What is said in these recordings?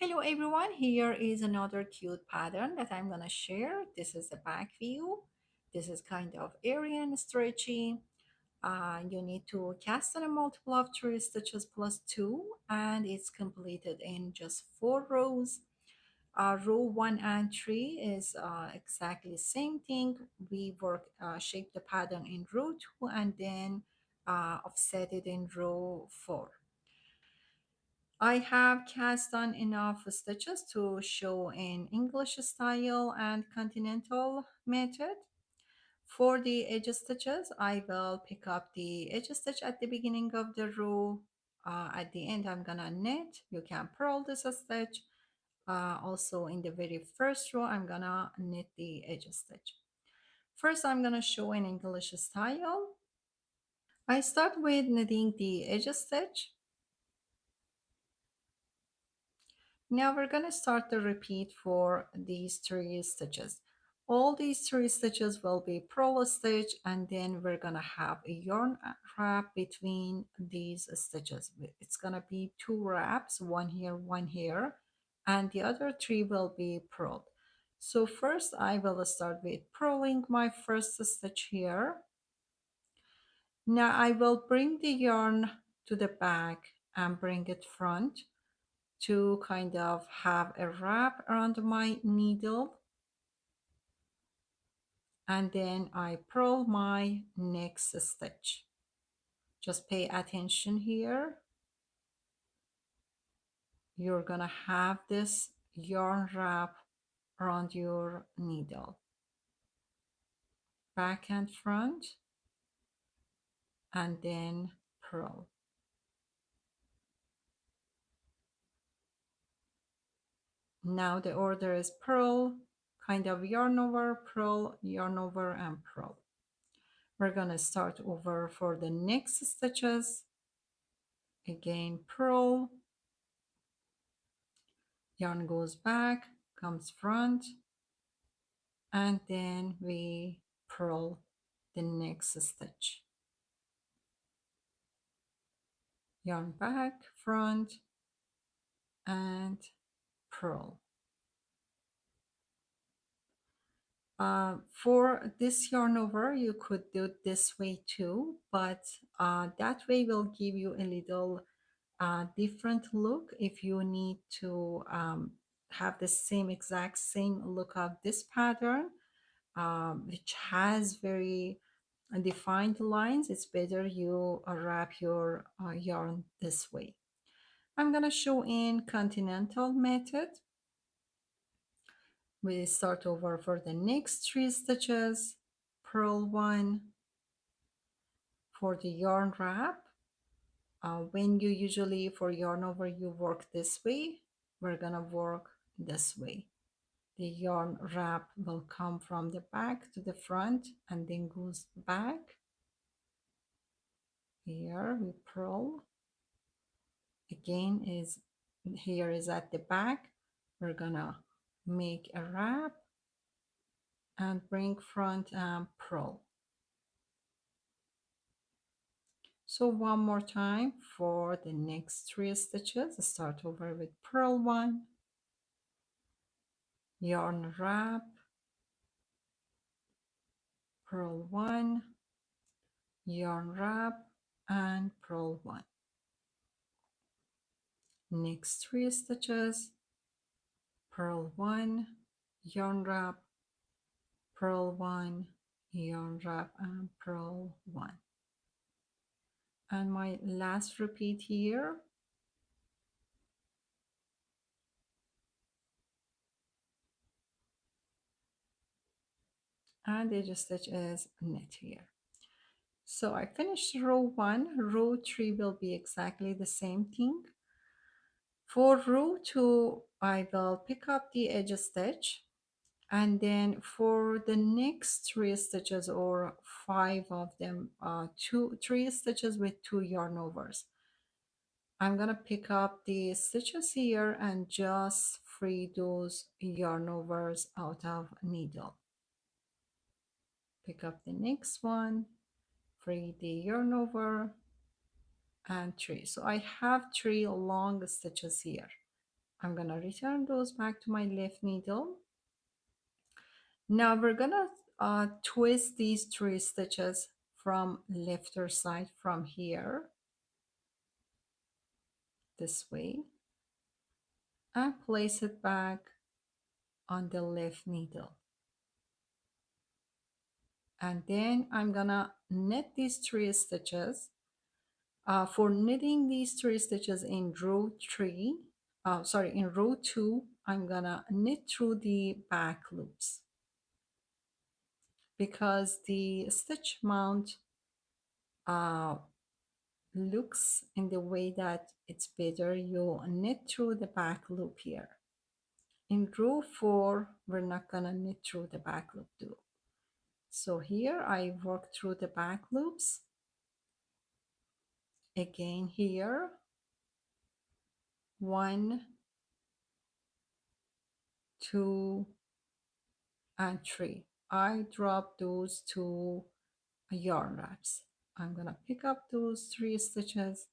Hello everyone, here is another cute pattern that I'm gonna share. This is the back view. This is kind of airy and stretchy. You need to cast on a multiple of 3 stitches plus 2 and it's completed in just 4 rows. Row 1 and 3 is exactly the same thing. We shape the pattern in row 2 and then offset it in row 4. I have cast on enough stitches to show in English style and continental method. For the edge stitches, I will pick up the edge stitch at the beginning of the row. At the end, I'm gonna knit. You can purl this stitch. Also in the very first row, I'm gonna knit the edge stitch. First, I'm gonna show in English style. I start with knitting the edge stitch. Now we're going to start the repeat for these 3 stitches. All these 3 stitches will be purl stitch and then we're going to have a yarn wrap between these stitches. It's going to be 2 wraps, one here, and the other 3 will be purled. So first I will start with purling my first stitch here. Now I will bring the yarn to the back and bring it front to kind of have a wrap around my needle, and then I purl my next stitch. Just pay attention here. You're gonna have this yarn wrap around your needle, back and front, and then purl. Now the order is purl, kind of yarn over, and purl. We're gonna start over for the next stitches. Again, purl, yarn goes back, comes front, and then we purl the next stitch. Yarn back, front, and purl. For this yarn over, you could do it this way too, but that way will give you a little different look if you need to have the exact same look of this pattern, which has very defined lines. It's better you wrap your yarn this way. I'm gonna show in continental method. We start over for the next 3 stitches, purl 1 for the yarn wrap. When you usually for yarn over you work this way, we're gonna work this way. The yarn wrap will come from the back to the front and then goes back. Here we purl. Again is here is at the back. We're gonna make a wrap and bring front and purl. So one more time for the next 3 stitches. Start over with purl 1, yarn wrap, purl 1, yarn wrap, and purl 1. Next 3 stitches, purl 1, yarn wrap, purl 1, yarn wrap, and purl 1. And my last repeat here, and the edge stitch is knit here. So I finished row 1. Row 3 will be exactly the same thing. For row 2, I will pick up the edge stitch, and then for the next 3 stitches or 5 of them, 3 stitches with 2 yarn overs, I'm gonna pick up the stitches here and just free those yarn overs out of needle. Pick up the next one, free the yarn over, and 3. So I have 3 long stitches here. I'm gonna return those back to my left needle. Now we're gonna twist these 3 stitches from left side from here this way and place it back on the left needle. And then I'm gonna knit these 3 stitches. For knitting these 3 stitches in row 3, sorry, in row 2, I'm gonna knit through the back loops because the stitch mount uh, looks in the way that it's better you knit through the back loop here. In row 4, we're not gonna knit through the back loop too. So here I work through the back loops. Again here, 1, 2, and 3. I drop those 2 yarn wraps. I'm gonna pick up those 3 stitches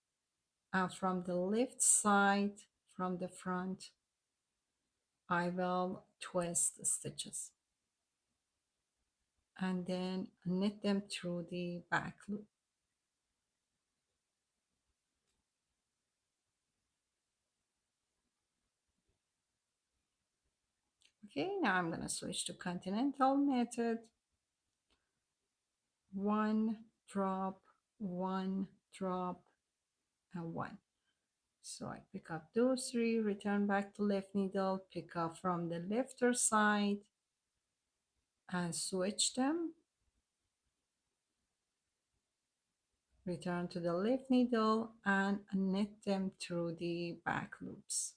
and from the left side, from the front, I will twist the stitches and then knit them through the back loop. Okay, now I'm gonna switch to Continental method. 1 drop, 1 drop, and 1. So I pick up those 3, return back to left needle, pick up from the left side and switch them, return to the left needle and knit them through the back loops.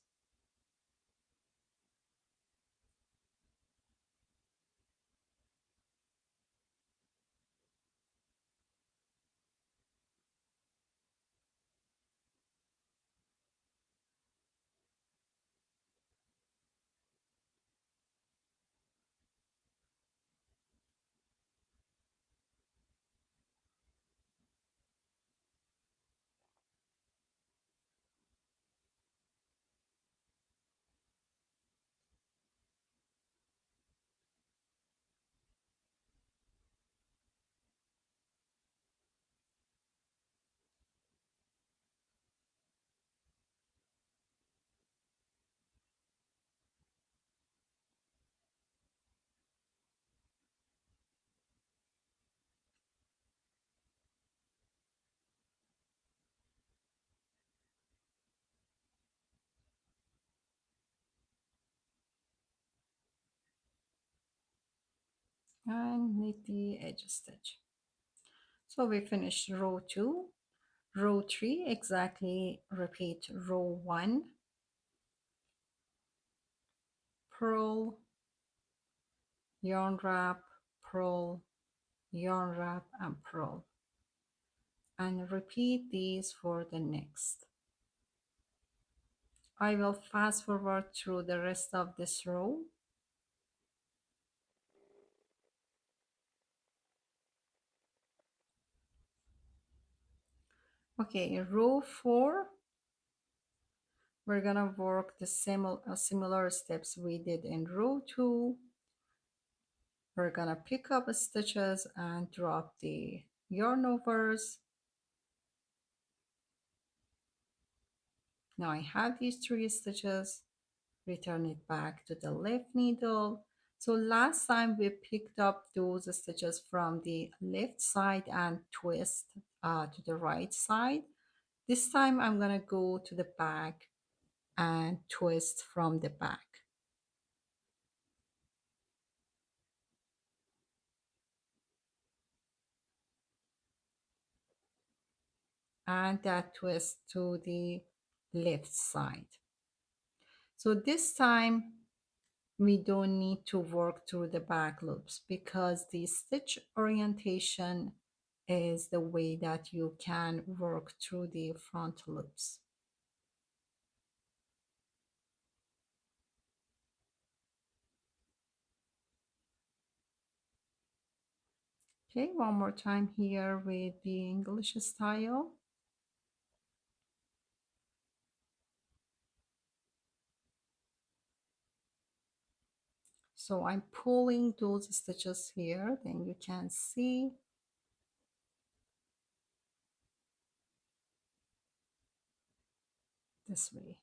And knit the edge stitch. So we finished row 2. Row 3, exactly repeat row 1, purl, yarn wrap, purl, yarn wrap, and purl. And repeat these for the next. I will fast forward through the rest of this row. Okay, in row 4, we're gonna work the similar steps we did in row 2. We're gonna pick up stitches and drop the yarn overs. Now I have these 3 stitches, return it back to the left needle. So last time we picked up those stitches from the left side and twist to the right side. This time I'm gonna go to the back and twist from the back. And that twist to the left side. So this time we don't need to work through the back loops because the stitch orientation is the way that you can work through the front loops. Okay, one more time here with the English style. So I'm pulling those stitches here, then you can see this way.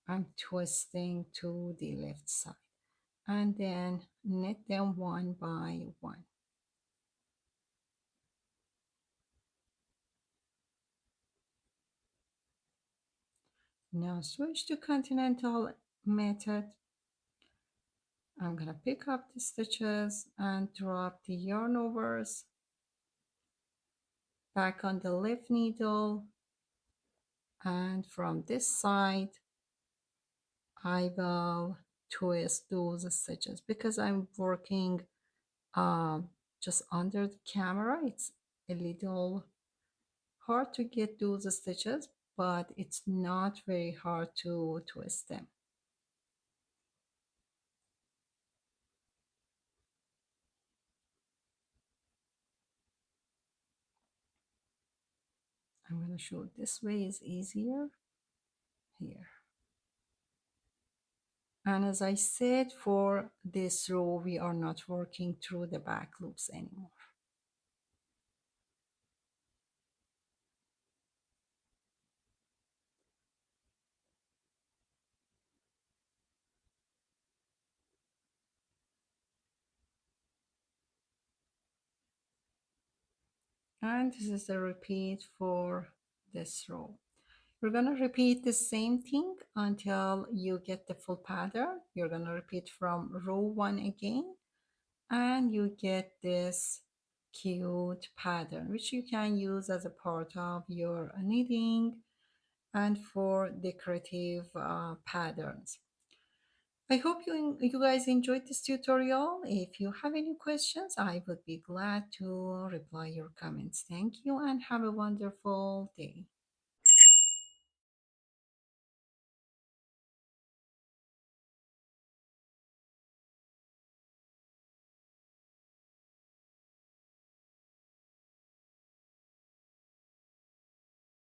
I'm twisting to the left side and then knit them one by one. Now switch to Continental method. I'm gonna pick up the stitches and drop the yarn overs back on the left needle, and from this side I will twist those stitches because I'm working um, just under the camera. It's a little hard to get those stitches, but it's not very hard to twist them. I'm going to show this way is easier here. And as I said, for this row, we are not working through the back loops anymore. And this is the repeat for this row. We're going to repeat the same thing until you get the full pattern. You're going to repeat from row 1 again, and you get this cute pattern, which you can use as a part of your knitting and for decorative patterns. I hope you guys enjoyed this tutorial. If you have any questions, I would be glad to reply your comments. Thank you and have a wonderful day.